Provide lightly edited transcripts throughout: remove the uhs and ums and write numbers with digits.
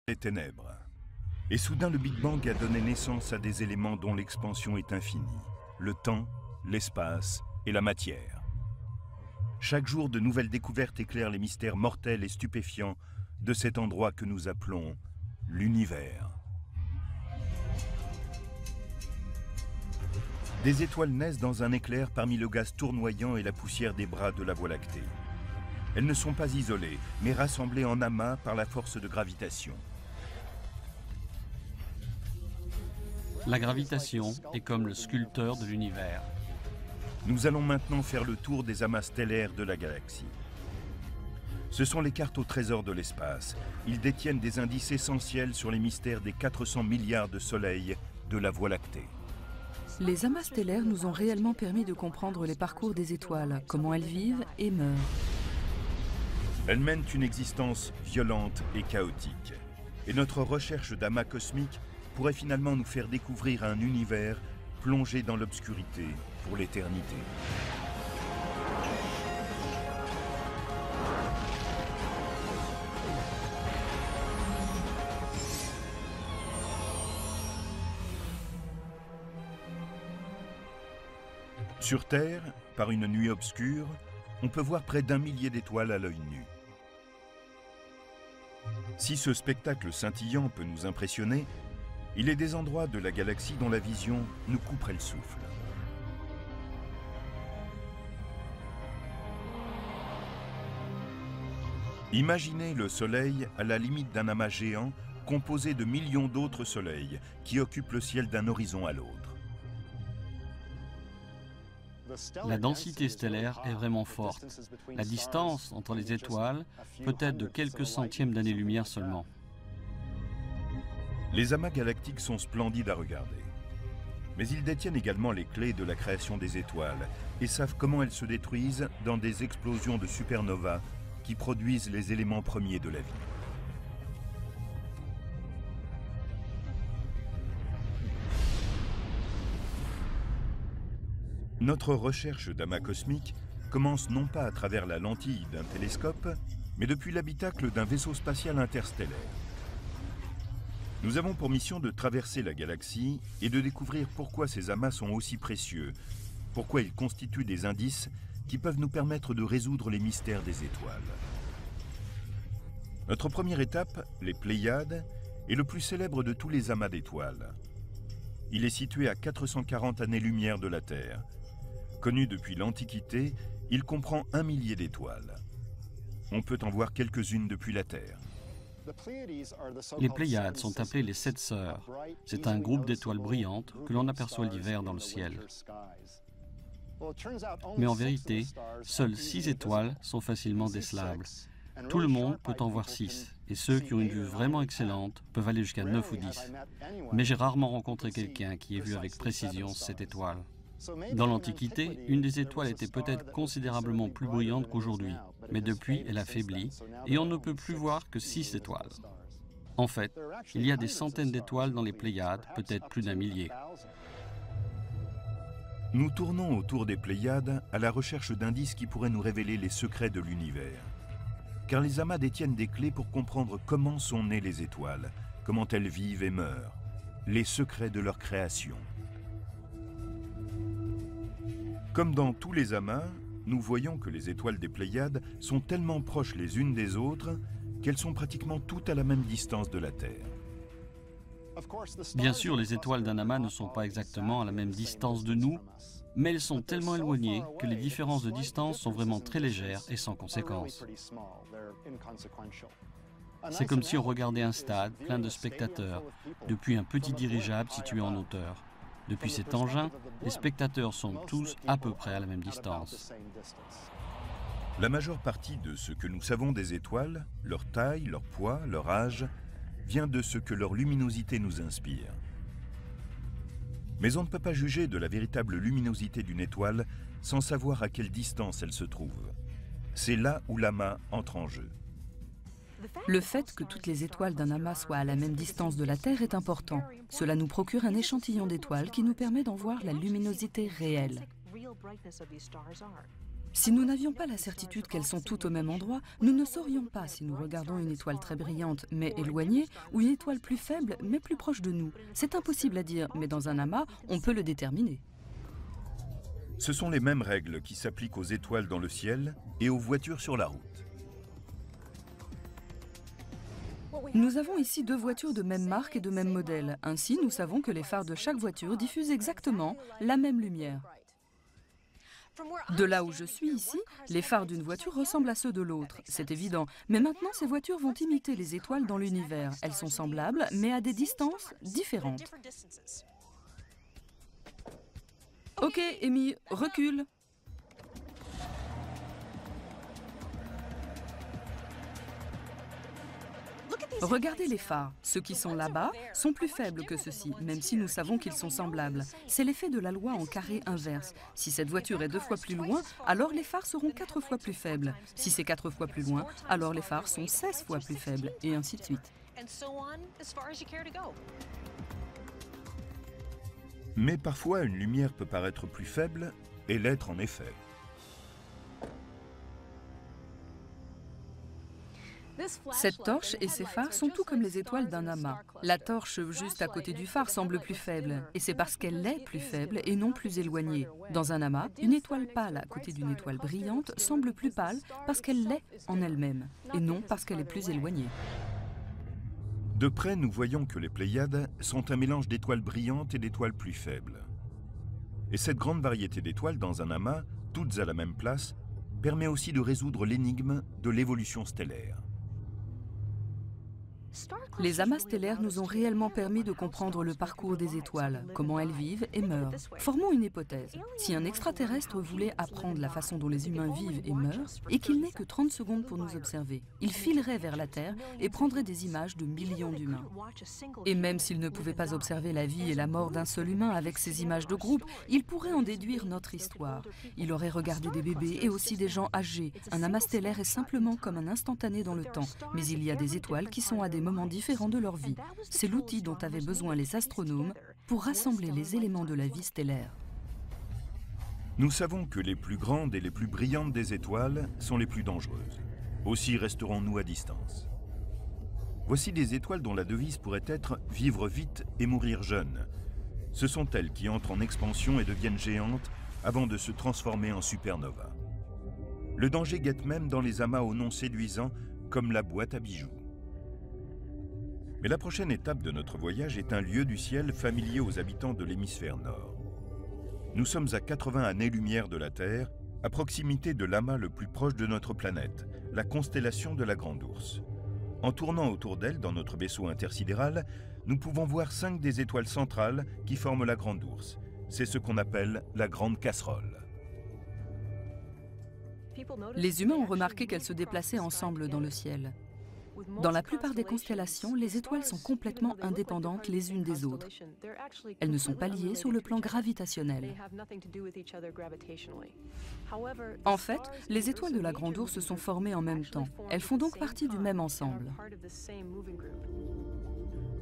les ténèbres. Et soudain, le Big Bang a donné naissance à des éléments dont l'expansion est infinie. Le temps, l'espace et la matière. Chaque jour, de nouvelles découvertes éclairent les mystères mortels et stupéfiants de cet endroit que nous appelons l'univers. Des étoiles naissent dans un éclair parmi le gaz tournoyant et la poussière des bras de la Voie lactée. Elles ne sont pas isolées, mais rassemblées en amas par la force de gravitation. La gravitation est comme le sculpteur de l'univers. Nous allons maintenant faire le tour des amas stellaires de la galaxie. Ce sont les cartes au trésor de l'espace. Ils détiennent des indices essentiels sur les mystères des 400 milliards de soleils de la Voie lactée. Les amas stellaires nous ont réellement permis de comprendre les parcours des étoiles, comment elles vivent et meurent. Elles mènent une existence violente et chaotique. Et notre recherche d'amas cosmiques pourrait finalement nous faire découvrir un univers plongé dans l'obscurité pour l'éternité. Sur Terre, par une nuit obscure, on peut voir près d'1 millier d'étoiles à l'œil nu. Si ce spectacle scintillant peut nous impressionner, il est des endroits de la galaxie dont la vision nous couperait le souffle. Imaginez le Soleil à la limite d'un amas géant composé de millions d'autres soleils qui occupent le ciel d'un horizon à l'autre. La densité stellaire est vraiment forte. La distance entre les étoiles peut être de quelques centièmes d'années-lumière seulement. Les amas galactiques sont splendides à regarder. Mais ils détiennent également les clés de la création des étoiles et savent comment elles se détruisent dans des explosions de supernovas qui produisent les éléments premiers de la vie. Notre recherche d'amas cosmiques commence non pas à travers la lentille d'un télescope, mais depuis l'habitacle d'un vaisseau spatial interstellaire. Nous avons pour mission de traverser la galaxie et de découvrir pourquoi ces amas sont aussi précieux, pourquoi ils constituent des indices qui peuvent nous permettre de résoudre les mystères des étoiles. Notre première étape, les Pléiades, est le plus célèbre de tous les amas d'étoiles. Il est situé à 440 années-lumière de la Terre. Connu depuis l'Antiquité, il comprend 1 millier d'étoiles. On peut en voir quelques-unes depuis la Terre. Les Pléiades sont appelées les 7 sœurs. C'est un groupe d'étoiles brillantes que l'on aperçoit l'hiver dans le ciel. Mais en vérité, seules 6 étoiles sont facilement décelables. Tout le monde peut en voir 6, et ceux qui ont une vue vraiment excellente peuvent aller jusqu'à 9 ou 10. Mais j'ai rarement rencontré quelqu'un qui ait vu avec précision cette étoile. Dans l'Antiquité, une des étoiles était peut-être considérablement plus brillante qu'aujourd'hui, mais depuis, elle a faibli, et on ne peut plus voir que 6 étoiles. En fait, il y a des centaines d'étoiles dans les Pléiades, peut-être plus d'1 millier. Nous tournons autour des Pléiades à la recherche d'indices qui pourraient nous révéler les secrets de l'univers. Car les amas détiennent des clés pour comprendre comment sont nées les étoiles, comment elles vivent et meurent, les secrets de leur création. Comme dans tous les amas, nous voyons que les étoiles des Pléiades sont tellement proches les unes des autres qu'elles sont pratiquement toutes à la même distance de la Terre. Bien sûr, les étoiles d'un amas ne sont pas exactement à la même distance de nous, mais elles sont tellement éloignées que les différences de distance sont vraiment très légères et sans conséquence. C'est comme si on regardait un stade plein de spectateurs depuis un petit dirigeable situé en hauteur. Depuis cet engin, les spectateurs sont tous à peu près à la même distance. La majeure partie de ce que nous savons des étoiles, leur taille, leur poids, leur âge, vient de ce que leur luminosité nous inspire. Mais on ne peut pas juger de la véritable luminosité d'une étoile sans savoir à quelle distance elle se trouve. C'est là où l'amas entre en jeu. Le fait que toutes les étoiles d'un amas soient à la même distance de la Terre est important. Cela nous procure un échantillon d'étoiles qui nous permet d'en voir la luminosité réelle. Si nous n'avions pas la certitude qu'elles sont toutes au même endroit, nous ne saurions pas si nous regardons une étoile très brillante mais éloignée ou une étoile plus faible mais plus proche de nous. C'est impossible à dire, mais dans un amas, on peut le déterminer. Ce sont les mêmes règles qui s'appliquent aux étoiles dans le ciel et aux voitures sur la route. Nous avons ici 2 voitures de même marque et de même modèle. Ainsi, nous savons que les phares de chaque voiture diffusent exactement la même lumière. De là où je suis ici, les phares d'une voiture ressemblent à ceux de l'autre. C'est évident. Mais maintenant, ces voitures vont imiter les étoiles dans l'univers. Elles sont semblables, mais à des distances différentes. Ok, Amy, recule. Regardez les phares. Ceux qui sont là-bas sont plus faibles que ceux-ci, même si nous savons qu'ils sont semblables. C'est l'effet de la loi en carré inverse. Si cette voiture est 2 fois plus loin, alors les phares seront 4 fois plus faibles. Si c'est 4 fois plus loin, alors les phares sont 16 fois plus faibles, et ainsi de suite. Mais parfois, une lumière peut paraître plus faible et l'être en effet. Cette torche et ses phares sont tout comme les étoiles d'un amas. La torche juste à côté du phare semble plus faible, et c'est parce qu'elle est plus faible et non plus éloignée. Dans un amas, une étoile pâle à côté d'une étoile brillante semble plus pâle parce qu'elle l'est en elle-même, et non parce qu'elle est plus éloignée. De près, nous voyons que les Pléiades sont un mélange d'étoiles brillantes et d'étoiles plus faibles. Et cette grande variété d'étoiles dans un amas, toutes à la même place, permet aussi de résoudre l'énigme de l'évolution stellaire. Les amas stellaires nous ont réellement permis de comprendre le parcours des étoiles, comment elles vivent et meurent. Formons une hypothèse. Si un extraterrestre voulait apprendre la façon dont les humains vivent et meurent, et qu'il n'ait que 30 secondes pour nous observer, il filerait vers la Terre et prendrait des images de millions d'humains. Et même s'il ne pouvait pas observer la vie et la mort d'un seul humain avec ces images de groupe, il pourrait en déduire notre histoire. Il aurait regardé des bébés et aussi des gens âgés. Un amas stellaire est simplement comme un instantané dans le temps, mais il y a des étoiles qui sont à des moments différents de leur vie. C'est l'outil dont avaient besoin les astronomes pour rassembler les éléments de la vie stellaire. Nous savons que les plus grandes et les plus brillantes des étoiles sont les plus dangereuses. Aussi resterons-nous à distance. Voici des étoiles dont la devise pourrait être « vivre vite et mourir jeune ». Ce sont elles qui entrent en expansion et deviennent géantes avant de se transformer en supernova. Le danger guette même dans les amas aux noms séduisants comme la boîte à bijoux. Mais la prochaine étape de notre voyage est un lieu du ciel familier aux habitants de l'hémisphère nord. Nous sommes à 80 années-lumière de la Terre, à proximité de l'amas le plus proche de notre planète, la constellation de la Grande Ourse. En tournant autour d'elle dans notre vaisseau intersidéral, nous pouvons voir 5 des étoiles centrales qui forment la Grande Ourse. C'est ce qu'on appelle la Grande Casserole. Les humains ont remarqué qu'elles se déplaçaient ensemble dans le ciel. Dans la plupart des constellations, les étoiles sont complètement indépendantes les unes des autres. Elles ne sont pas liées sur le plan gravitationnel. En fait, les étoiles de la Grande Ourse se sont formées en même temps. Elles font donc partie du même ensemble.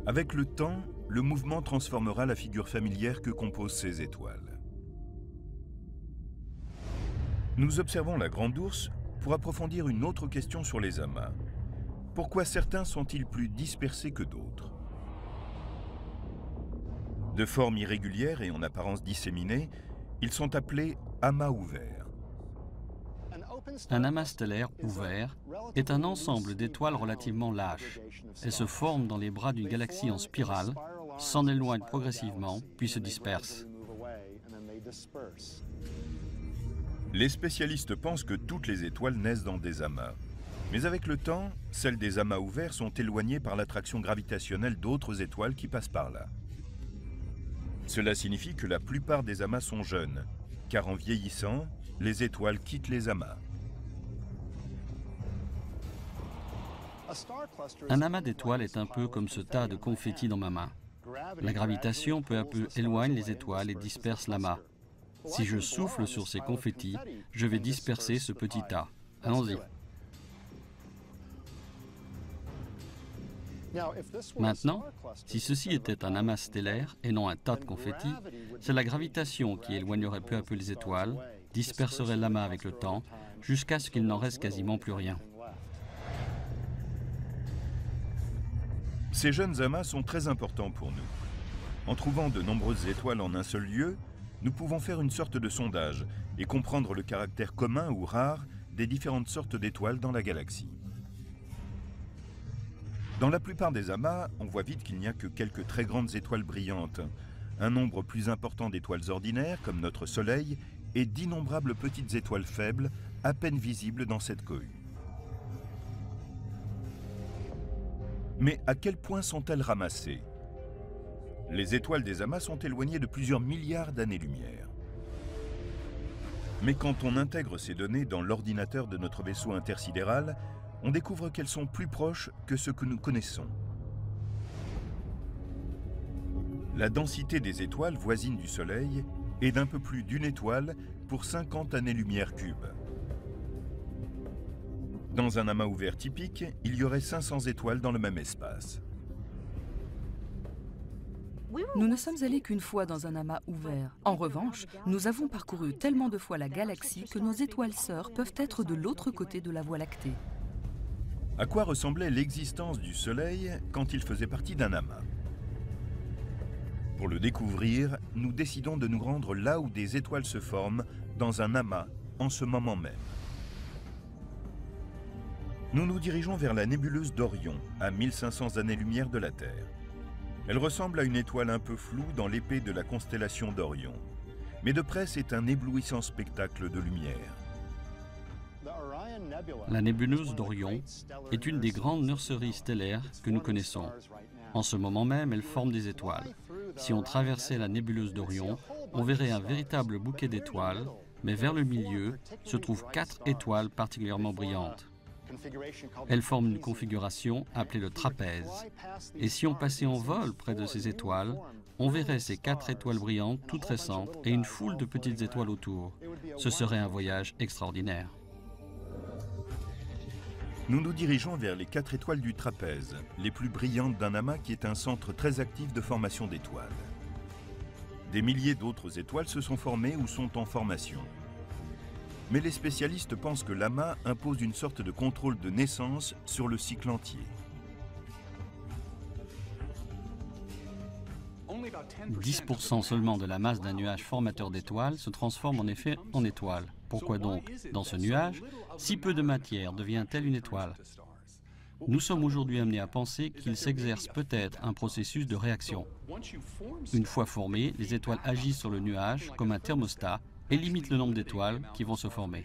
Avec le temps, le mouvement transformera la figure familière que composent ces étoiles. Nous observons la Grande Ourse pour approfondir une autre question sur les amas. Pourquoi certains sont-ils plus dispersés que d'autres? De forme irrégulière et en apparence disséminée, ils sont appelés amas ouverts. Un amas stellaire ouvert est un ensemble d'étoiles relativement lâches. Elles se forment dans les bras d'une galaxie en spirale, s'en éloignent progressivement, puis se dispersent. Les spécialistes pensent que toutes les étoiles naissent dans des amas. Mais avec le temps, celles des amas ouverts sont éloignées par l'attraction gravitationnelle d'autres étoiles qui passent par là. Cela signifie que la plupart des amas sont jeunes, car en vieillissant, les étoiles quittent les amas. Un amas d'étoiles est un peu comme ce tas de confettis dans ma main. La gravitation peu à peu éloigne les étoiles et disperse l'amas. Si je souffle sur ces confettis, je vais disperser ce petit tas. Allons-y. Maintenant, si ceci était un amas stellaire et non un tas de confettis, c'est la gravitation qui éloignerait peu à peu les étoiles disperserait l'amas avec le temps, jusqu'à ce qu'il n'en reste quasiment plus rien. Ces jeunes amas sont très importants pour nous. En trouvant de nombreuses étoiles en un seul lieu, nous pouvons faire une sorte de sondage et comprendre le caractère commun ou rare des différentes sortes d'étoiles dans la galaxie. Dans la plupart des amas, on voit vite qu'il n'y a que quelques très grandes étoiles brillantes, un nombre plus important d'étoiles ordinaires, comme notre Soleil, et d'innombrables petites étoiles faibles, à peine visibles dans cette cohue. Mais à quel point sont-elles ramassées? Les étoiles des amas sont éloignées de plusieurs milliards d'années-lumière. Mais quand on intègre ces données dans l'ordinateur de notre vaisseau intersidéral, on découvre qu'elles sont plus proches que ce que nous connaissons. La densité des étoiles voisines du Soleil est d'un peu plus d'une étoile pour 50 années-lumière cubes. Dans un amas ouvert typique, il y aurait 500 étoiles dans le même espace. Nous ne sommes allés qu'une fois dans un amas ouvert. En revanche, nous avons parcouru tellement de fois la galaxie que nos étoiles sœurs peuvent être de l'autre côté de la Voie lactée. À quoi ressemblait l'existence du Soleil quand il faisait partie d'un amas? Pour le découvrir, nous décidons de nous rendre là où des étoiles se forment dans un amas en ce moment même. Nous nous dirigeons vers la nébuleuse d'Orion, à 1500 années-lumière de la Terre. Elle ressemble à une étoile un peu floue dans l'épée de la constellation d'Orion. Mais de près, c'est un éblouissant spectacle de lumière. La nébuleuse d'Orion est une des grandes nurseries stellaires que nous connaissons. En ce moment même, elle forme des étoiles. Si on traversait la nébuleuse d'Orion, on verrait un véritable bouquet d'étoiles, mais vers le milieu se trouvent 4 étoiles particulièrement brillantes. Elles forment une configuration appelée le trapèze. Et si on passait en vol près de ces étoiles, on verrait ces 4 étoiles brillantes toutes récentes et une foule de petites étoiles autour. Ce serait un voyage extraordinaire. Nous nous dirigeons vers les 4 étoiles du trapèze, les plus brillantes d'un amas qui est un centre très actif de formation d'étoiles. Des milliers d'autres étoiles se sont formées ou sont en formation. Mais les spécialistes pensent que l'amas impose une sorte de contrôle de naissance sur le cycle entier. 10% seulement de la masse d'un nuage formateur d'étoiles se transforme en effet en étoile. Pourquoi donc, dans ce nuage, si peu de matière devient-elle une étoile? Nous sommes aujourd'hui amenés à penser qu'il s'exerce peut-être un processus de réaction. Une fois formées, les étoiles agissent sur le nuage comme un thermostat et limitent le nombre d'étoiles qui vont se former.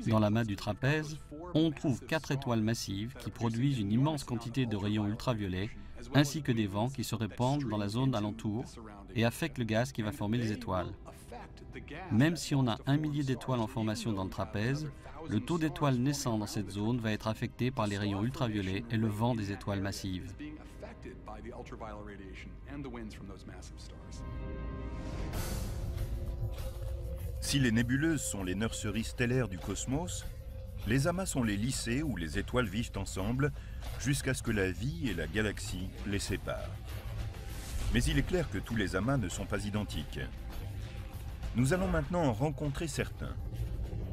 Dans l'amas du trapèze, on trouve 4 étoiles massives qui produisent une immense quantité de rayons ultraviolets, ainsi que des vents qui se répandent dans la zone alentour et affectent le gaz qui va former les étoiles. Même si on a 1 millier d'étoiles en formation dans le trapèze, le taux d'étoiles naissant dans cette zone va être affecté par les rayons ultraviolets et le vent des étoiles massives. Si les nébuleuses sont les nurseries stellaires du cosmos, les amas sont les lycées où les étoiles vivent ensemble jusqu'à ce que la vie et la galaxie les séparent. Mais il est clair que tous les amas ne sont pas identiques. Nous allons maintenant en rencontrer certains.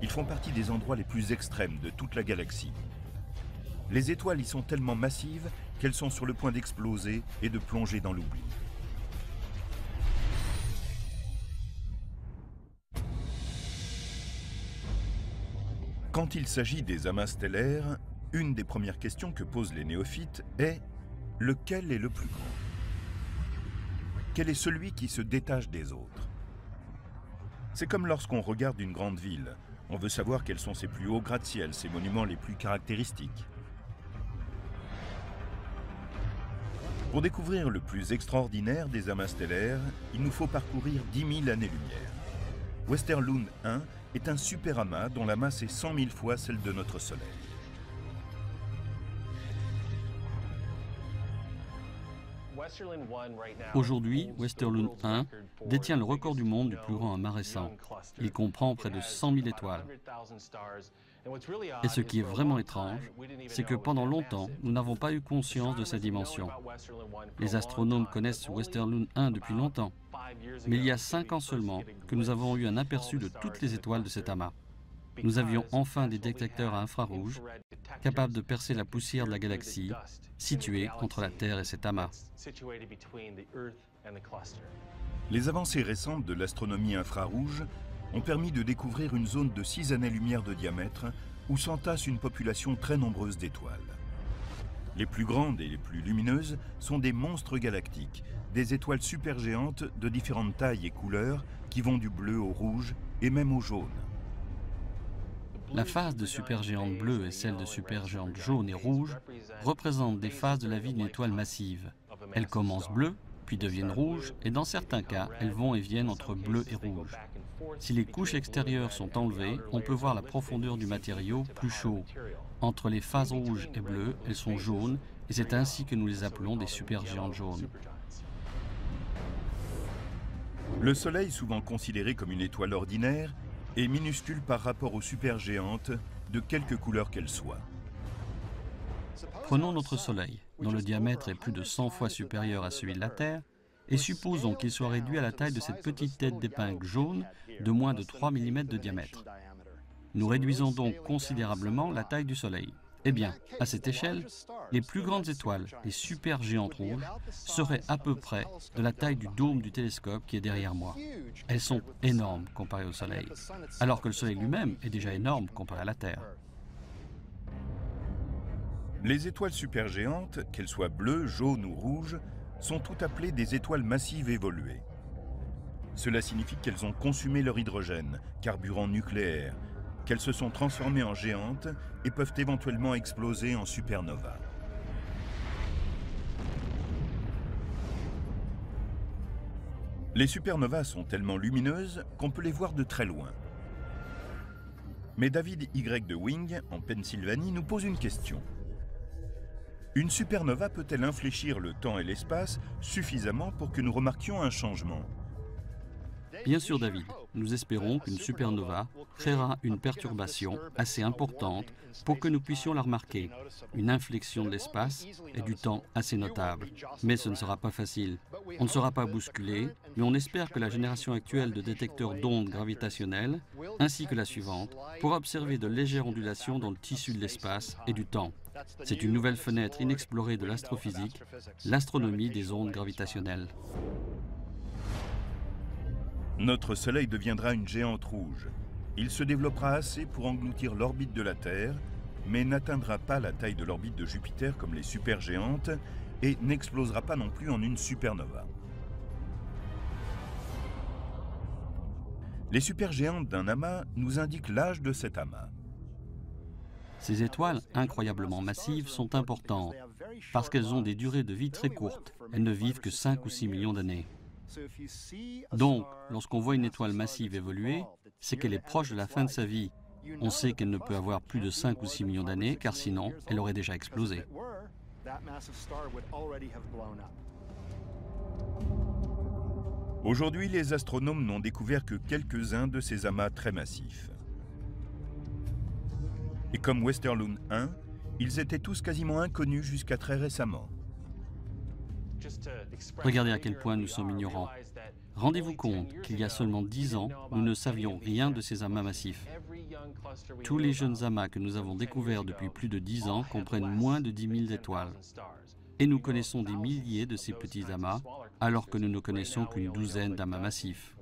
Ils font partie des endroits les plus extrêmes de toute la galaxie. Les étoiles y sont tellement massives qu'elles sont sur le point d'exploser et de plonger dans l'oubli. Quand il s'agit des amas stellaires, une des premières questions que posent les néophytes est « lequel est le plus grand ?» Quel est celui qui se détache des autres? C'est comme lorsqu'on regarde une grande ville. On veut savoir quels sont ses plus hauts gratte-ciel, ses monuments les plus caractéristiques. Pour découvrir le plus extraordinaire des amas stellaires, il nous faut parcourir 10 000 années-lumière. Westerlund 1 est un super amas dont la masse est 100 000 fois celle de notre Soleil. Aujourd'hui, Westerlund 1 détient le record du monde du plus grand amas récent. Il comprend près de 100 000 étoiles. Et ce qui est vraiment étrange, c'est que pendant longtemps, nous n'avons pas eu conscience de sa dimension. Les astronomes connaissent Westerlund 1 depuis longtemps, Mais il y a 5 ans seulement que nous avons eu un aperçu de toutes les étoiles de cet amas. Nous avions enfin des détecteurs à infrarouge capables de percer la poussière de la galaxie située entre la Terre et cet amas. Les avancées récentes de l'astronomie infrarouge ont permis de découvrir une zone de 6 années-lumière de diamètre où s'entasse une population très nombreuse d'étoiles. Les plus grandes et les plus lumineuses sont des monstres galactiques, des étoiles supergéantes de différentes tailles et couleurs qui vont du bleu au rouge et même au jaune. La phase de supergéante bleue et celle de supergéante jaune et rouge représentent des phases de la vie d'une étoile massive. Elles commencent bleues, puis deviennent rouges, et dans certains cas, elles vont et viennent entre bleu et rouge. Si les couches extérieures sont enlevées, on peut voir la profondeur du matériau plus chaud. Entre les phases rouges et bleues, elles sont jaunes, et c'est ainsi que nous les appelons des supergéantes jaunes. Le Soleil, souvent considéré comme une étoile ordinaire, est minuscule par rapport aux supergéantes, de quelque couleur qu'elles soient. Prenons notre Soleil, dont le diamètre est plus de 100 fois supérieur à celui de la Terre, et supposons qu'il soit réduit à la taille de cette petite tête d'épingle jaune de moins de 3 mm de diamètre. Nous réduisons donc considérablement la taille du Soleil. Eh bien, à cette échelle, les plus grandes étoiles, les supergéantes rouges, seraient à peu près de la taille du dôme du télescope qui est derrière moi. Elles sont énormes comparées au Soleil, alors que le Soleil lui-même est déjà énorme comparé à la Terre. Les étoiles supergéantes, qu'elles soient bleues, jaunes ou rouges, sont toutes appelées des étoiles massives évoluées. Cela signifie qu'elles ont consumé leur hydrogène, carburant nucléaire, qu'elles se sont transformées en géantes et peuvent éventuellement exploser en supernova. Les supernovas sont tellement lumineuses qu'on peut les voir de très loin. Mais David Y. de Wing, en Pennsylvanie, nous pose une question. Une supernova peut-elle infléchir le temps et l'espace suffisamment pour que nous remarquions un changement ? Bien sûr, David, nous espérons qu'une supernova créera une perturbation assez importante pour que nous puissions la remarquer, une inflexion de l'espace et du temps assez notable. Mais ce ne sera pas facile. On ne sera pas bousculé, mais on espère que la génération actuelle de détecteurs d'ondes gravitationnelles, ainsi que la suivante, pourra observer de légères ondulations dans le tissu de l'espace et du temps. C'est une nouvelle fenêtre inexplorée de l'astrophysique, l'astronomie des ondes gravitationnelles. Notre Soleil deviendra une géante rouge. Il se développera assez pour engloutir l'orbite de la Terre, mais n'atteindra pas la taille de l'orbite de Jupiter comme les supergéantes et n'explosera pas non plus en une supernova. Les supergéantes d'un amas nous indiquent l'âge de cet amas. Ces étoiles incroyablement massives sont importantes parce qu'elles ont des durées de vie très courtes. Elles ne vivent que 5 ou 6 millions d'années. Donc, lorsqu'on voit une étoile massive évoluer, c'est qu'elle est proche de la fin de sa vie. On sait qu'elle ne peut avoir plus de 5 ou 6 millions d'années, car sinon, elle aurait déjà explosé. Aujourd'hui, les astronomes n'ont découvert que quelques-uns de ces amas très massifs. Et comme Westerlund 1, ils étaient tous quasiment inconnus jusqu'à très récemment. Regardez à quel point nous sommes ignorants. Rendez-vous compte qu'il y a seulement 10 ans, nous ne savions rien de ces amas massifs. Tous les jeunes amas que nous avons découverts depuis plus de 10 ans comprennent moins de 10 000 étoiles. Et nous connaissons des milliers de ces petits amas, alors que nous ne connaissons qu'une douzaine d'amas massifs.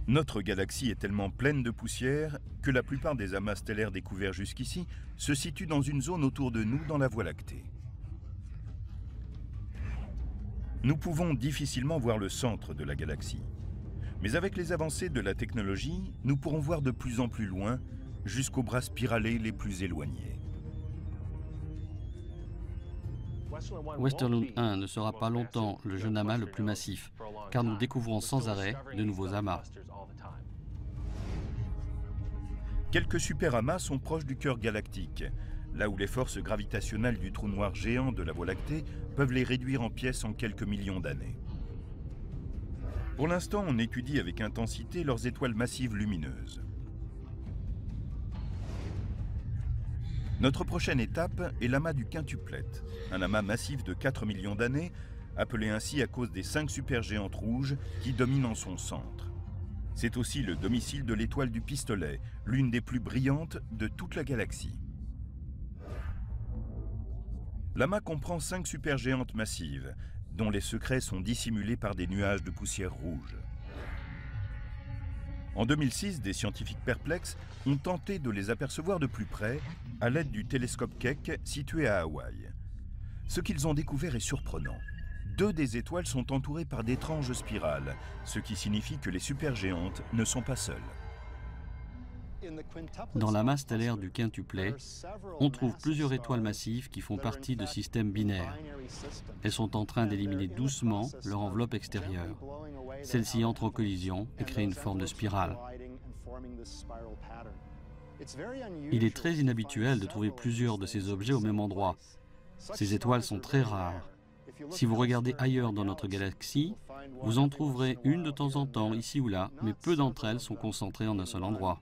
Notre galaxie est tellement pleine de poussière que la plupart des amas stellaires découverts jusqu'ici se situent dans une zone autour de nous dans la Voie lactée. Nous pouvons difficilement voir le centre de la galaxie. Mais avec les avancées de la technologie, nous pourrons voir de plus en plus loin, jusqu'aux bras spiralés les plus éloignés. Westerlund 1 ne sera pas longtemps le jeune amas le plus massif, car nous découvrons sans arrêt de nouveaux amas. Quelques superamas sont proches du cœur galactique, là où les forces gravitationnelles du trou noir géant de la Voie lactée peuvent les réduire en pièces en quelques millions d'années. Pour l'instant, on étudie avec intensité leurs étoiles massives lumineuses. Notre prochaine étape est l'amas du quintuplète, un amas massif de 4 millions d'années, appelée ainsi à cause des 5 supergéantes rouges qui dominent en son centre. C'est aussi le domicile de l'étoile du Pistolet, l'une des plus brillantes de toute la galaxie. L'amas comprend 5 supergéantes massives, dont les secrets sont dissimulés par des nuages de poussière rouge. En 2006, des scientifiques perplexes ont tenté de les apercevoir de plus près à l'aide du télescope Keck situé à Hawaï. Ce qu'ils ont découvert est surprenant. 2 des étoiles sont entourées par d'étranges spirales, ce qui signifie que les supergéantes ne sont pas seules. Dans l'amas stellaire du quintuplet, on trouve plusieurs étoiles massives qui font partie de systèmes binaires. Elles sont en train d'éliminer doucement leur enveloppe extérieure. Celle-ci entre en collision et crée une forme de spirale. Il est très inhabituel de trouver plusieurs de ces objets au même endroit. Ces étoiles sont très rares. Si vous regardez ailleurs dans notre galaxie, vous en trouverez une de temps en temps, ici ou là, mais peu d'entre elles sont concentrées en un seul endroit.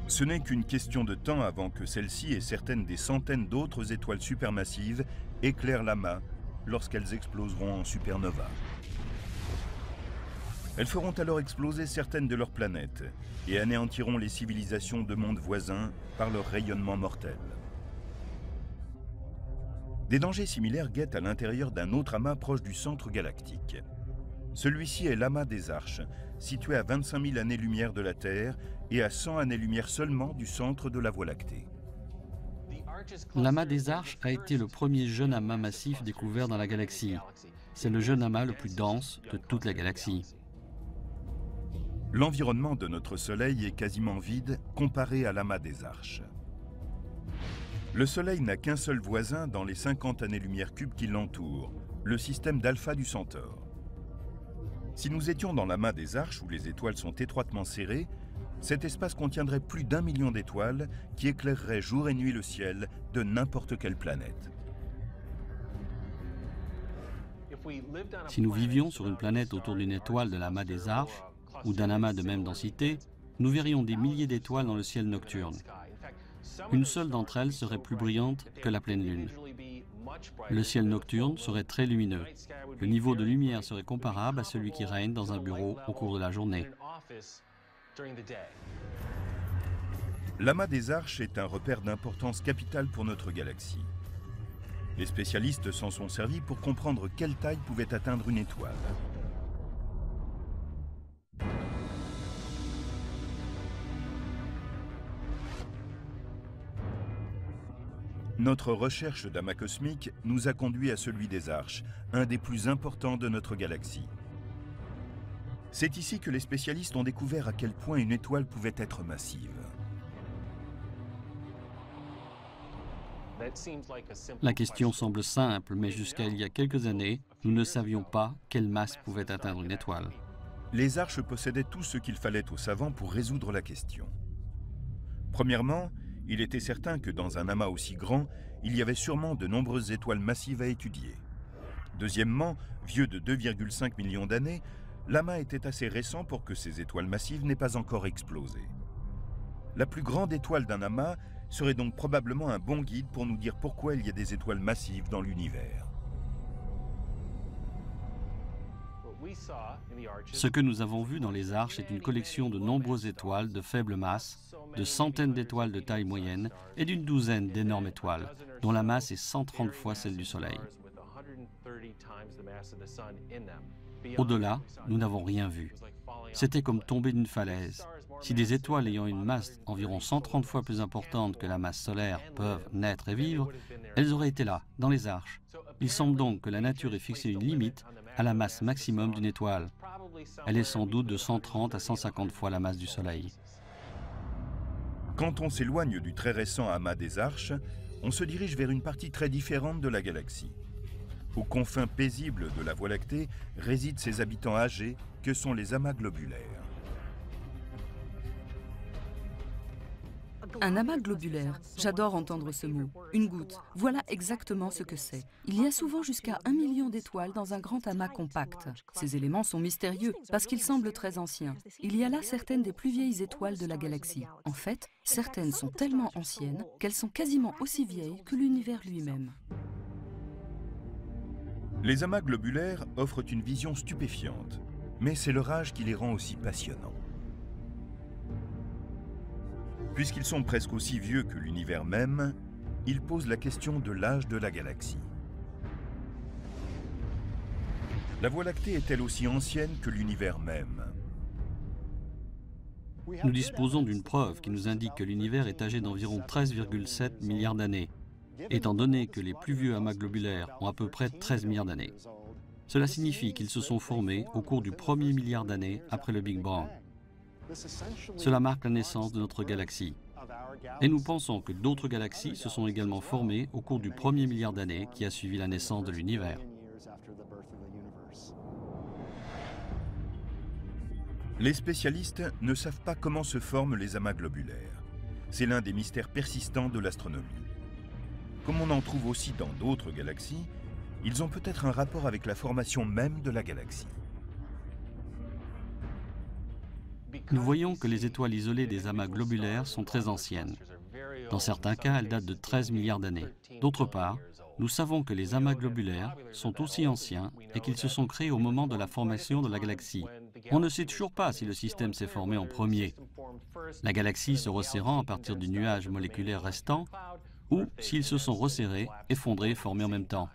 Ce n'est qu'une question de temps avant que celle-ci et certaines des centaines d'autres étoiles supermassives éclairent l'amas lorsqu'elles exploseront en supernova. Elles feront alors exploser certaines de leurs planètes et anéantiront les civilisations de mondes voisins par leur rayonnement mortel. Des dangers similaires guettent à l'intérieur d'un autre amas proche du centre galactique. Celui-ci est l'amas des Arches, situé à 25 000 années-lumière de la Terre et à 100 années-lumière seulement du centre de la Voie lactée. L'amas des Arches a été le premier jeune amas massif découvert dans la galaxie. C'est le jeune amas le plus dense de toute la galaxie. L'environnement de notre Soleil est quasiment vide comparé à l'amas des Arches. Le Soleil n'a qu'un seul voisin dans les 50 années-lumière cubes qui l'entourent, le système d'Alpha du Centaure. Si nous étions dans l'amas des Arches où les étoiles sont étroitement serrées, cet espace contiendrait plus d'1 million d'étoiles qui éclaireraient jour et nuit le ciel de n'importe quelle planète. Si nous vivions sur une planète autour d'une étoile de l'amas des Arches ou d'un amas de même densité, nous verrions des milliers d'étoiles dans le ciel nocturne. Une seule d'entre elles serait plus brillante que la pleine lune. Le ciel nocturne serait très lumineux. Le niveau de lumière serait comparable à celui qui règne dans un bureau au cours de la journée. L'amas des Arches est un repère d'importance capitale pour notre galaxie. Les spécialistes s'en sont servis pour comprendre quelle taille pouvait atteindre une étoile. Notre recherche d'amas cosmique nous a conduit à celui des Arches, un des plus importants de notre galaxie. C'est ici que les spécialistes ont découvert à quel point une étoile pouvait être massive. La question semble simple, mais jusqu'à il y a quelques années, nous ne savions pas quelle masse pouvait atteindre une étoile. Les Arches possédaient tout ce qu'il fallait aux savants pour résoudre la question. Premièrement, il était certain que dans un amas aussi grand, il y avait sûrement de nombreuses étoiles massives à étudier. Deuxièmement, vieux de 2,5 millions d'années, l'amas était assez récent pour que ces étoiles massives n'aient pas encore explosé. La plus grande étoile d'un amas serait donc probablement un bon guide pour nous dire pourquoi il y a des étoiles massives dans l'univers. Ce que nous avons vu dans les Arches est une collection de nombreuses étoiles de faible masse, de centaines d'étoiles de taille moyenne et d'une douzaine d'énormes étoiles, dont la masse est 130 fois celle du Soleil. Au-delà, nous n'avons rien vu. C'était comme tomber d'une falaise. Si des étoiles ayant une masse environ 130 fois plus importante que la masse solaire peuvent naître et vivre, elles auraient été là, dans les Arches. Il semble donc que la nature ait fixé une limite à la masse maximum d'une étoile. Elle est sans doute de 130 à 150 fois la masse du Soleil. Quand on s'éloigne du très récent amas des Arches, on se dirige vers une partie très différente de la galaxie. Aux confins paisibles de la Voie lactée résident ses habitants âgés que sont les amas globulaires. Un amas globulaire, j'adore entendre ce mot. Une goutte, voilà exactement ce que c'est. Il y a souvent jusqu'à 1 million d'étoiles dans un grand amas compact. Ces éléments sont mystérieux parce qu'ils semblent très anciens. Il y a là certaines des plus vieilles étoiles de la galaxie. En fait, certaines sont tellement anciennes qu'elles sont quasiment aussi vieilles que l'univers lui-même. Les amas globulaires offrent une vision stupéfiante, mais c'est leur âge qui les rend aussi passionnants. Puisqu'ils sont presque aussi vieux que l'univers même, ils posent la question de l'âge de la galaxie. La Voie lactée est-elle aussi ancienne que l'univers même? Nous disposons d'une preuve qui nous indique que l'univers est âgé d'environ 13,7 milliards d'années, étant donné que les plus vieux amas globulaires ont à peu près 13 milliards d'années. Cela signifie qu'ils se sont formés au cours du premier milliard d'années après le Big Bang. Cela marque la naissance de notre galaxie. Et nous pensons que d'autres galaxies se sont également formées au cours du premier milliard d'années qui a suivi la naissance de l'univers. Les spécialistes ne savent pas comment se forment les amas globulaires. C'est l'un des mystères persistants de l'astronomie. Comme on en trouve aussi dans d'autres galaxies, ils ont peut-être un rapport avec la formation même de la galaxie. Nous voyons que les étoiles isolées des amas globulaires sont très anciennes. Dans certains cas, elles datent de 13 milliards d'années. D'autre part, nous savons que les amas globulaires sont aussi anciens et qu'ils se sont créés au moment de la formation de la galaxie. On ne sait toujours pas si le système s'est formé en premier, la galaxie se resserrant à partir du nuage moléculaire restant, ou s'ils se sont resserrés, effondrés et formés en même temps.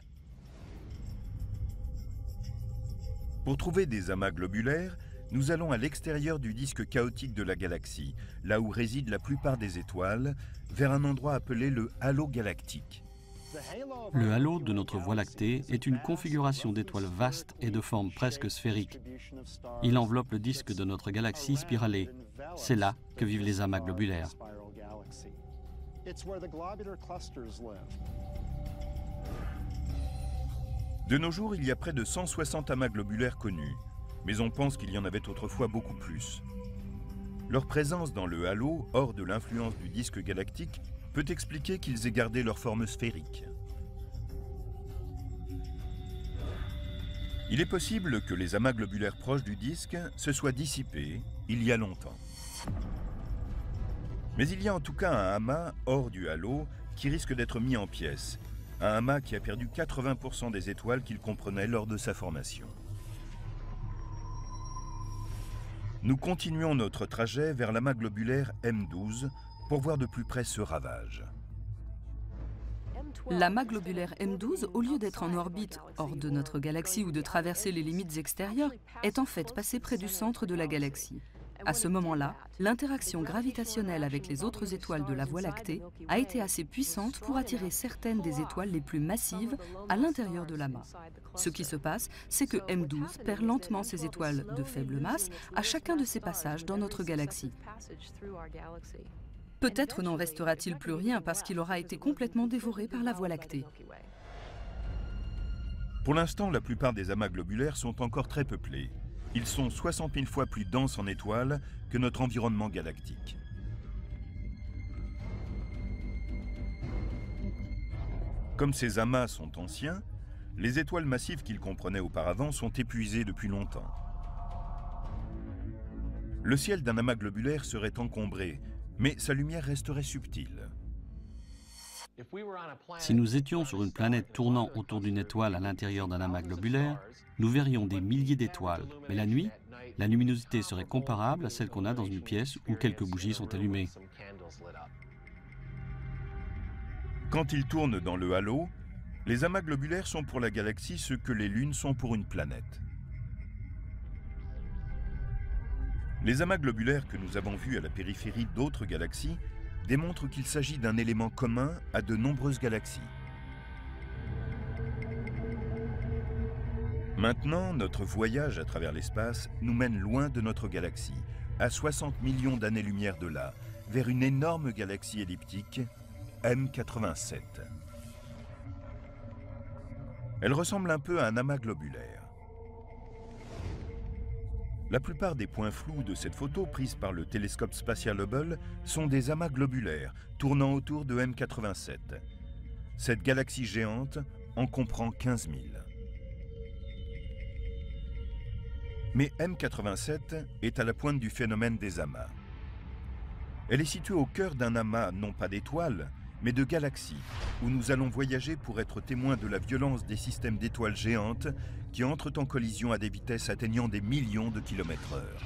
Pour trouver des amas globulaires, nous allons à l'extérieur du disque chaotique de la galaxie, là où résident la plupart des étoiles, vers un endroit appelé le halo galactique. Le halo de notre Voie lactée est une configuration d'étoiles vastes et de forme presque sphérique. Il enveloppe le disque de notre galaxie spiralée. C'est là que vivent les amas globulaires. De nos jours, il y a près de 160 amas globulaires connus, mais on pense qu'il y en avait autrefois beaucoup plus. Leur présence dans le halo, hors de l'influence du disque galactique, peut expliquer qu'ils aient gardé leur forme sphérique. Il est possible que les amas globulaires proches du disque se soient dissipés il y a longtemps. Mais il y a en tout cas un amas hors du halo qui risque d'être mis en pièces, un amas qui a perdu 80% des étoiles qu'il comprenait lors de sa formation. Nous continuons notre trajet vers l'amas globulaire M12 pour voir de plus près ce ravage. L'amas globulaire M12, au lieu d'être en orbite hors de notre galaxie ou de traverser les limites extérieures, est en fait passé près du centre de la galaxie. À ce moment-là, l'interaction gravitationnelle avec les autres étoiles de la Voie lactée a été assez puissante pour attirer certaines des étoiles les plus massives à l'intérieur de l'amas. Ce qui se passe, c'est que M12 perd lentement ses étoiles de faible masse à chacun de ses passages dans notre galaxie. Peut-être n'en restera-t-il plus rien parce qu'il aura été complètement dévoré par la Voie lactée. Pour l'instant, la plupart des amas globulaires sont encore très peuplés. Ils sont 60 000 fois plus denses en étoiles que notre environnement galactique. Comme ces amas sont anciens, les étoiles massives qu'ils comprenaient auparavant sont épuisées depuis longtemps. Le ciel d'un amas globulaire serait encombré, mais sa lumière resterait subtile. Si nous étions sur une planète tournant autour d'une étoile à l'intérieur d'un amas globulaire, nous verrions des milliers d'étoiles. Mais la nuit, la luminosité serait comparable à celle qu'on a dans une pièce où quelques bougies sont allumées. Quand ils tournent dans le halo, les amas globulaires sont pour la galaxie ce que les lunes sont pour une planète. Les amas globulaires que nous avons vus à la périphérie d'autres galaxies démontrent qu'il s'agit d'un élément commun à de nombreuses galaxies. Maintenant, notre voyage à travers l'espace nous mène loin de notre galaxie, à 60 millions d'années-lumière de là, vers une énorme galaxie elliptique, M87. Elle ressemble un peu à un amas globulaire. La plupart des points flous de cette photo prise par le télescope spatial Hubble sont des amas globulaires tournant autour de M87. Cette galaxie géante en comprend 15 000. Mais M87 est à la pointe du phénomène des amas. Elle est située au cœur d'un amas non pas d'étoiles, mais de galaxies, où nous allons voyager pour être témoins de la violence des systèmes d'étoiles géantes qui entrent en collision à des vitesses atteignant des millions de kilomètres/heure.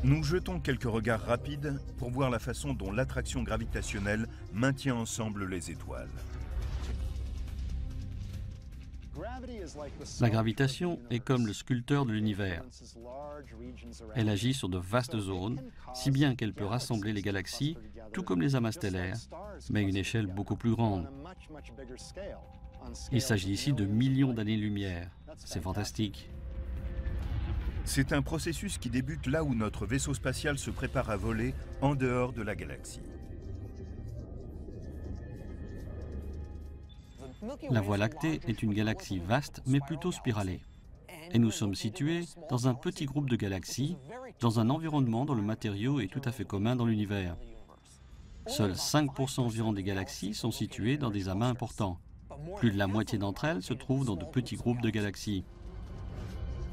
Nous jetons quelques regards rapides pour voir la façon dont l'attraction gravitationnelle maintient ensemble les étoiles. La gravitation est comme le sculpteur de l'univers. Elle agit sur de vastes zones, si bien qu'elle peut rassembler les galaxies, tout comme les amas stellaires, mais à une échelle beaucoup plus grande. Il s'agit ici de millions d'années-lumière. C'est fantastique. C'est un processus qui débute là où notre vaisseau spatial se prépare à voler en dehors de la galaxie. La Voie lactée est une galaxie vaste mais plutôt spiralée. Et nous sommes situés dans un petit groupe de galaxies, dans un environnement dont le matériau est tout à fait commun dans l'univers. Seuls 5% environ des galaxies sont situées dans des amas importants. Plus de la moitié d'entre elles se trouvent dans de petits groupes de galaxies.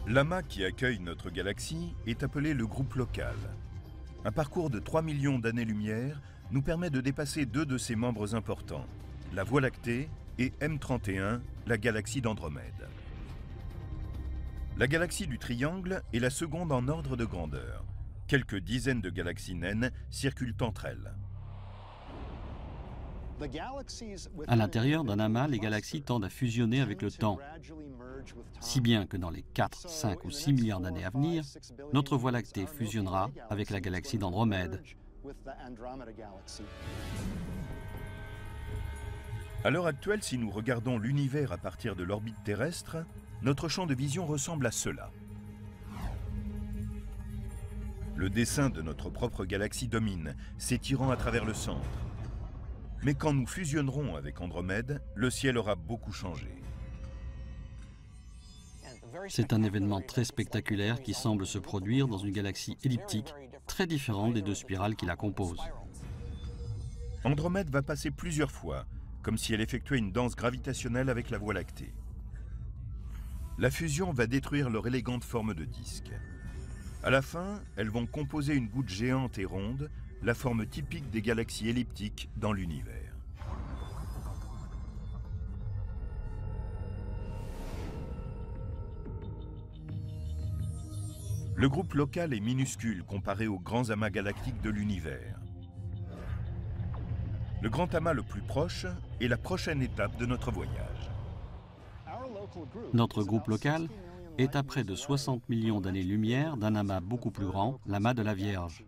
L'amas qui accueille notre galaxie est appelé le groupe local. Un parcours de 3 millions d'années-lumière nous permet de dépasser deux de ses membres importants, la Voie lactée et M31, la galaxie d'Andromède. La galaxie du Triangle est la seconde en ordre de grandeur. Quelques dizaines de galaxies naines circulent entre elles. À l'intérieur d'un amas, les galaxies tendent à fusionner avec le temps, si bien que dans les 4, 5 ou 6 milliards d'années à venir, notre Voie lactée fusionnera avec la galaxie d'Andromède. À l'heure actuelle, si nous regardons l'univers à partir de l'orbite terrestre, notre champ de vision ressemble à cela. Le dessin de notre propre galaxie domine, s'étirant à travers le centre. Mais quand nous fusionnerons avec Andromède, le ciel aura beaucoup changé. C'est un événement très spectaculaire qui semble se produire dans une galaxie elliptique, très différente des deux spirales qui la composent. Andromède va passer plusieurs fois, comme si elle effectuait une danse gravitationnelle avec la Voie lactée. La fusion va détruire leur élégante forme de disque. À la fin, elles vont composer une goutte géante et ronde, la forme typique des galaxies elliptiques dans l'univers. Le groupe local est minuscule comparé aux grands amas galactiques de l'univers. Le grand amas le plus proche est la prochaine étape de notre voyage. Notre groupe local est à près de 60 millions d'années-lumière d'un amas beaucoup plus grand, l'amas de la Vierge.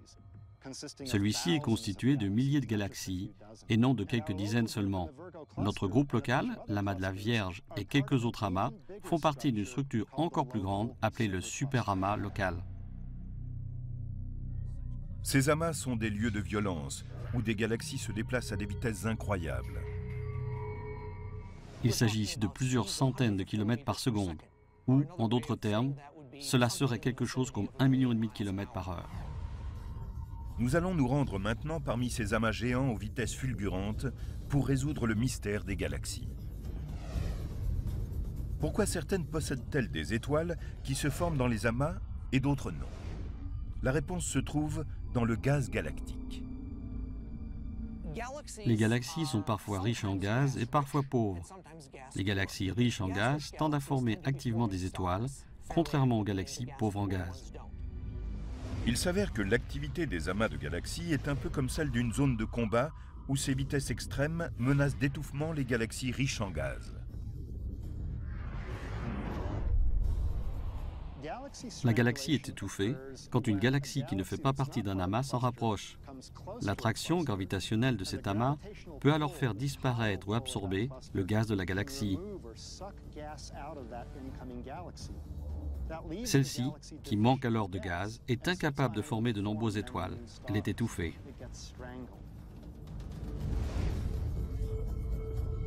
Celui-ci est constitué de milliers de galaxies et non de quelques dizaines seulement. Notre groupe local, l'amas de la Vierge et quelques autres amas font partie d'une structure encore plus grande appelée le superamas local. Ces amas sont des lieux de violence où des galaxies se déplacent à des vitesses incroyables. Il s'agit ici de plusieurs centaines de kilomètres par seconde, ou, en d'autres termes, cela serait quelque chose comme 1,5 million de kilomètres par heure. Nous allons nous rendre maintenant parmi ces amas géants aux vitesses fulgurantes pour résoudre le mystère des galaxies. Pourquoi certaines possèdent-elles des étoiles qui se forment dans les amas et d'autres non? La réponse se trouve dans le gaz galactique. Les galaxies sont parfois riches en gaz et parfois pauvres. Les galaxies riches en gaz tendent à former activement des étoiles, contrairement aux galaxies pauvres en gaz. Il s'avère que l'activité des amas de galaxies est un peu comme celle d'une zone de combat où ces vitesses extrêmes menacent d'étouffement les galaxies riches en gaz. La galaxie est étouffée quand une galaxie qui ne fait pas partie d'un amas s'en rapproche. L'attraction gravitationnelle de cet amas peut alors faire disparaître ou absorber le gaz de la galaxie. Celle-ci, qui manque alors de gaz, est incapable de former de nombreuses étoiles. Elle est étouffée.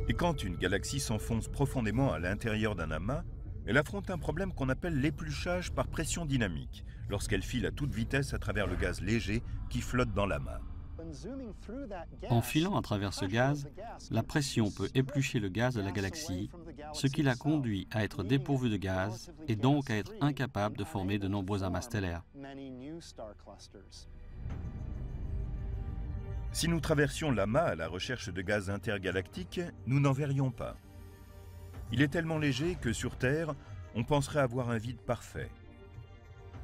Et quand une galaxie s'enfonce profondément à l'intérieur d'un amas, elle affronte un problème qu'on appelle l'épluchage par pression dynamique, lorsqu'elle file à toute vitesse à travers le gaz léger qui flotte dans l'amas. En filant à travers ce gaz, la pression peut éplucher le gaz de la galaxie, ce qui la conduit à être dépourvue de gaz et donc à être incapable de former de nombreux amas stellaires. Si nous traversions l'amas à la recherche de gaz intergalactique, nous n'en verrions pas. Il est tellement léger que sur Terre, on penserait avoir un vide parfait.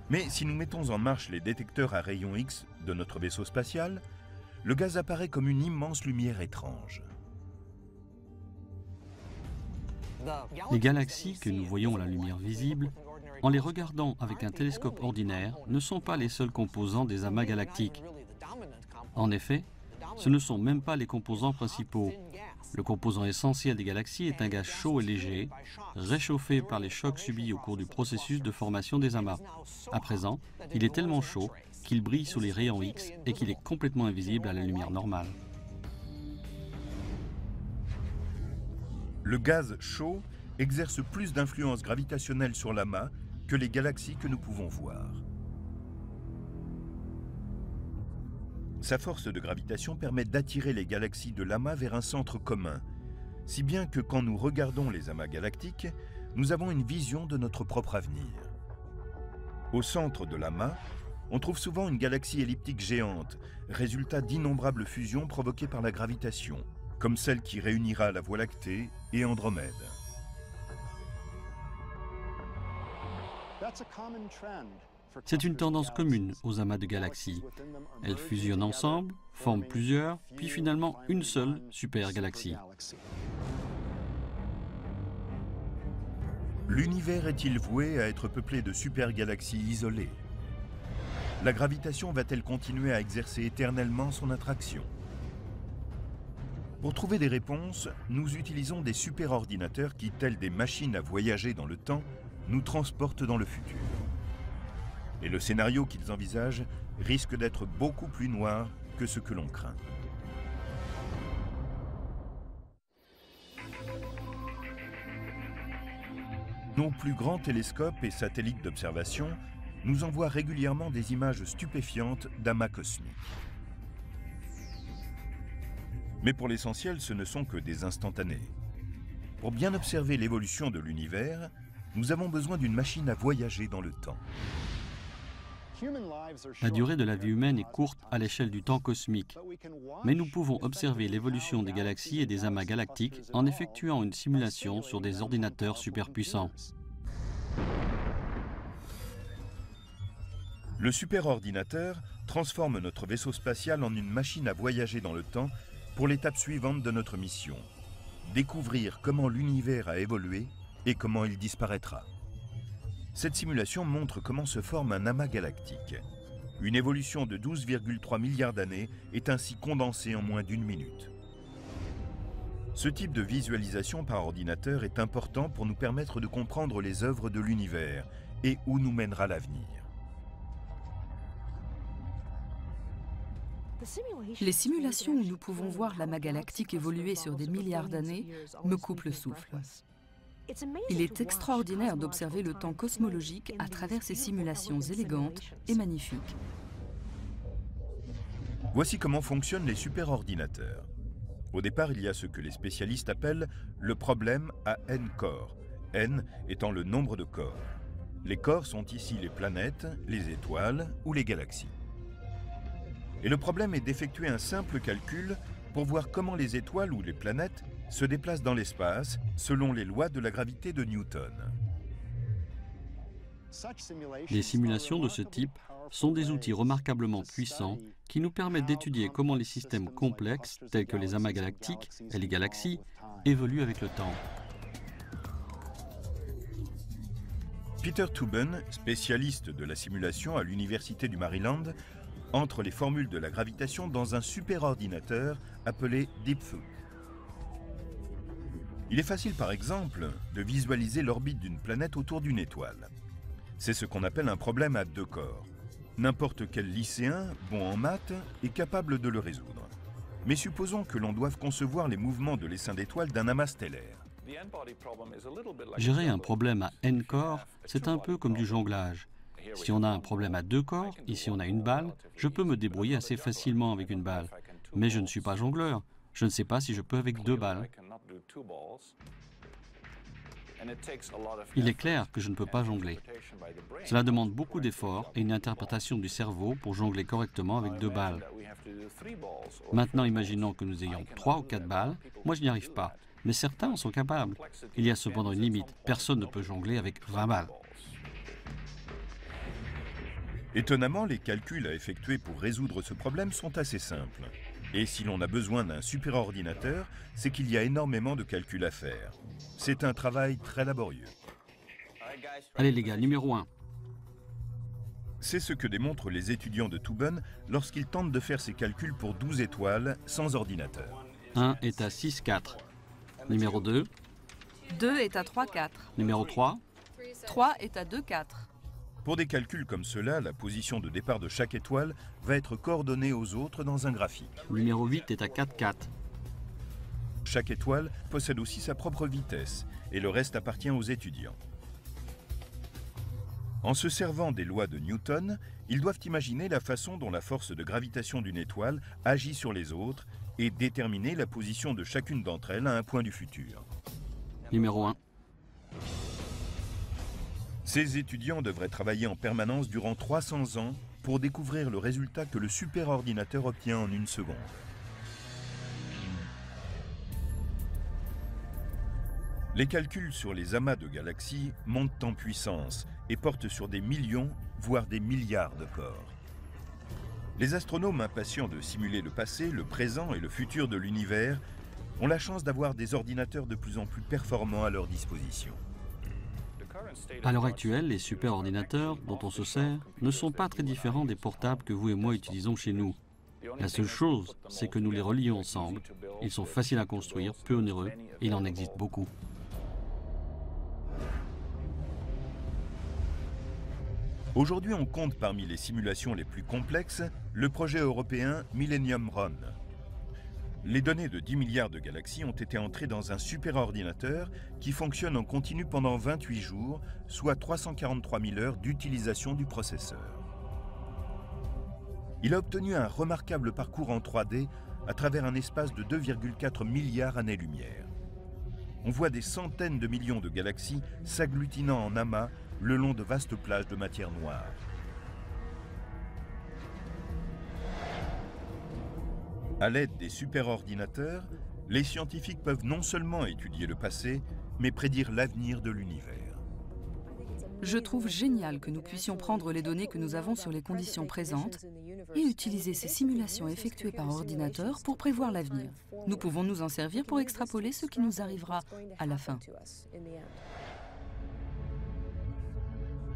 Mais si nous mettons en marche les détecteurs à rayons X de notre vaisseau spatial, le gaz apparaît comme une immense lumière étrange. Les galaxies que nous voyons à la lumière visible, en les regardant avec un télescope ordinaire, ne sont pas les seuls composants des amas galactiques. En effet, ce ne sont même pas les composants principaux. Le composant essentiel des galaxies est un gaz chaud et léger, réchauffé par les chocs subis au cours du processus de formation des amas. À présent, il est tellement chaud qu'il brille sous les rayons X et qu'il est complètement invisible à la lumière normale. Le gaz chaud exerce plus d'influence gravitationnelle sur l'amas que les galaxies que nous pouvons voir. Sa force de gravitation permet d'attirer les galaxies de l'amas vers un centre commun, si bien que quand nous regardons les amas galactiques, nous avons une vision de notre propre avenir. Au centre de l'amas, on trouve souvent une galaxie elliptique géante, résultat d'innombrables fusions provoquées par la gravitation, comme celle qui réunira la Voie lactée et Andromède. C'est une tendance commune aux amas de galaxies. Elles fusionnent ensemble, forment plusieurs, puis finalement une seule supergalaxie. L'univers est-il voué à être peuplé de supergalaxies isolées? La gravitation va-t-elle continuer à exercer éternellement son attraction? Pour trouver des réponses, nous utilisons des superordinateurs qui, tels des machines à voyager dans le temps, nous transportent dans le futur. Et le scénario qu'ils envisagent risque d'être beaucoup plus noir que ce que l'on craint. Nos plus grands télescopes et satellites d'observation nous envoient régulièrement des images stupéfiantes d'amas cosmiques. Mais pour l'essentiel, ce ne sont que des instantanés. Pour bien observer l'évolution de l'univers, nous avons besoin d'une machine à voyager dans le temps. La durée de la vie humaine est courte à l'échelle du temps cosmique, mais nous pouvons observer l'évolution des galaxies et des amas galactiques en effectuant une simulation sur des ordinateurs superpuissants. Le superordinateur transforme notre vaisseau spatial en une machine à voyager dans le temps pour l'étape suivante de notre mission, découvrir comment l'univers a évolué et comment il disparaîtra. Cette simulation montre comment se forme un amas galactique. Une évolution de 12,3 milliards d'années est ainsi condensée en moins d'1 minute. Ce type de visualisation par ordinateur est important pour nous permettre de comprendre les œuvres de l'univers et où nous mènera l'avenir. Les simulations où nous pouvons voir l'amas galactique évoluer sur des milliards d'années me coupent le souffle. Il est extraordinaire d'observer le temps cosmologique à travers ces simulations élégantes et magnifiques. Voici comment fonctionnent les superordinateurs. Au départ, il y a ce que les spécialistes appellent le problème à n corps, n étant le nombre de corps. Les corps sont ici les planètes, les étoiles ou les galaxies. Et le problème est d'effectuer un simple calcul pour voir comment les étoiles ou les planètes se déplacent dans l'espace selon les lois de la gravité de Newton. Les simulations de ce type sont des outils remarquablement puissants qui nous permettent d'étudier comment les systèmes complexes, tels que les amas galactiques et les galaxies, évoluent avec le temps. Peter Toobin, spécialiste de la simulation à l'Université du Maryland, entre les formules de la gravitation dans un superordinateur appelé DeepFuK. Il est facile, par exemple, de visualiser l'orbite d'une planète autour d'une étoile. C'est ce qu'on appelle un problème à deux corps. N'importe quel lycéen, bon en maths, est capable de le résoudre. Mais supposons que l'on doive concevoir les mouvements de l'essaim d'étoiles d'un amas stellaire. Gérer un problème à n corps, c'est un peu comme du jonglage. Si on a un problème à deux corps, ici on a une balle, je peux me débrouiller assez facilement avec une balle. Mais je ne suis pas jongleur. Je ne sais pas si je peux avec deux balles. Il est clair que je ne peux pas jongler. Cela demande beaucoup d'efforts et une interprétation du cerveau pour jongler correctement avec deux balles. Maintenant, imaginons que nous ayons 3 ou 4 balles. Moi, je n'y arrive pas. Mais certains en sont capables. Il y a cependant une limite. Personne ne peut jongler avec 20 balles. Étonnamment, les calculs à effectuer pour résoudre ce problème sont assez simples. Et si l'on a besoin d'un superordinateur, c'est qu'il y a énormément de calculs à faire. C'est un travail très laborieux. Allez les gars, numéro 1. C'est ce que démontrent les étudiants de Tübingen lorsqu'ils tentent de faire ces calculs pour 12 étoiles sans ordinateur. 1 est à 6, 4. Numéro 2. 2 est à 3, 4. Numéro 3. 3 est à 2, 4. Pour des calculs comme cela, la position de départ de chaque étoile va être coordonnée aux autres dans un graphique. Numéro 8 est à 4, 4. Chaque étoile possède aussi sa propre vitesse et le reste appartient aux étudiants. En se servant des lois de Newton, ils doivent imaginer la façon dont la force de gravitation d'une étoile agit sur les autres et déterminer la position de chacune d'entre elles à un point du futur. Numéro 1. Ces étudiants devraient travailler en permanence durant 300 ans pour découvrir le résultat que le superordinateur obtient en une seconde. Les calculs sur les amas de galaxies montent en puissance et portent sur des millions, voire des milliards de corps. Les astronomes impatients de simuler le passé, le présent et le futur de l'univers ont la chance d'avoir des ordinateurs de plus en plus performants à leur disposition. À l'heure actuelle, les superordinateurs dont on se sert ne sont pas très différents des portables que vous et moi utilisons chez nous. La seule chose, c'est que nous les relions ensemble. Ils sont faciles à construire, peu onéreux, et il en existe beaucoup. Aujourd'hui, on compte parmi les simulations les plus complexes le projet européen Millennium Run. Les données de 10 milliards de galaxies ont été entrées dans un superordinateur qui fonctionne en continu pendant 28 jours, soit 343 000 heures d'utilisation du processeur. Il a obtenu un remarquable parcours en 3D à travers un espace de 2,4 milliards années-lumière. On voit des centaines de millions de galaxies s'agglutinant en amas le long de vastes plages de matière noire. À l'aide des superordinateurs, les scientifiques peuvent non seulement étudier le passé, mais prédire l'avenir de l'univers. Je trouve génial que nous puissions prendre les données que nous avons sur les conditions présentes et utiliser ces simulations effectuées par ordinateur pour prévoir l'avenir. Nous pouvons nous en servir pour extrapoler ce qui nous arrivera à la fin.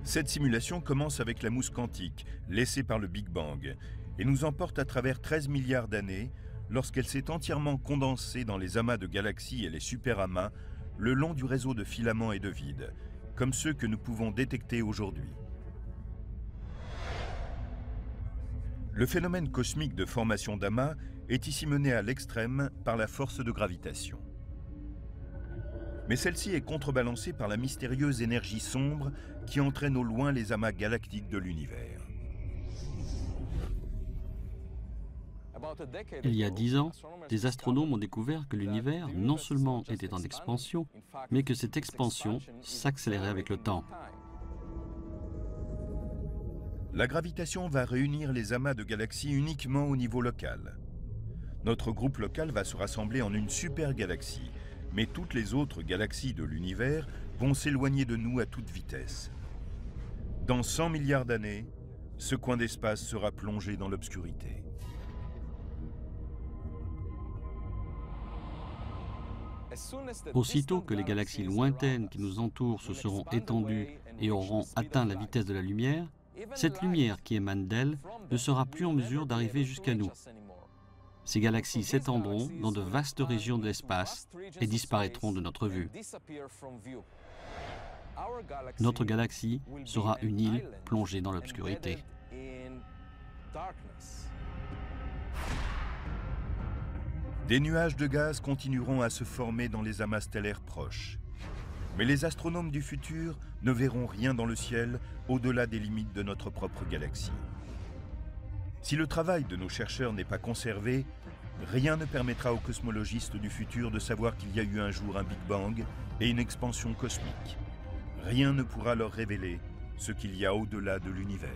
Cette simulation commence avec la mousse quantique, laissée par le Big Bang, et nous emporte à travers 13 milliards d'années lorsqu'elle s'est entièrement condensée dans les amas de galaxies et les superamas le long du réseau de filaments et de vides, comme ceux que nous pouvons détecter aujourd'hui. Le phénomène cosmique de formation d'amas est ici mené à l'extrême par la force de gravitation. Mais celle-ci est contrebalancée par la mystérieuse énergie sombre qui entraîne au loin les amas galactiques de l'univers. Il y a 10 ans, des astronomes ont découvert que l'univers non seulement était en expansion, mais que cette expansion s'accélérait avec le temps. La gravitation va réunir les amas de galaxies uniquement au niveau local. Notre groupe local va se rassembler en une super-galaxie, mais toutes les autres galaxies de l'univers vont s'éloigner de nous à toute vitesse. Dans 100 milliards d'années, ce coin d'espace sera plongé dans l'obscurité. Aussitôt que les galaxies lointaines qui nous entourent se seront étendues et auront atteint la vitesse de la lumière, cette lumière qui émane d'elles ne sera plus en mesure d'arriver jusqu'à nous. Ces galaxies s'étendront dans de vastes régions de l'espace et disparaîtront de notre vue. Notre galaxie sera une île plongée dans l'obscurité. Des nuages de gaz continueront à se former dans les amas stellaires proches. Mais les astronomes du futur ne verront rien dans le ciel au-delà des limites de notre propre galaxie. Si le travail de nos chercheurs n'est pas conservé, rien ne permettra aux cosmologistes du futur de savoir qu'il y a eu un jour un Big Bang et une expansion cosmique. Rien ne pourra leur révéler ce qu'il y a au-delà de l'univers.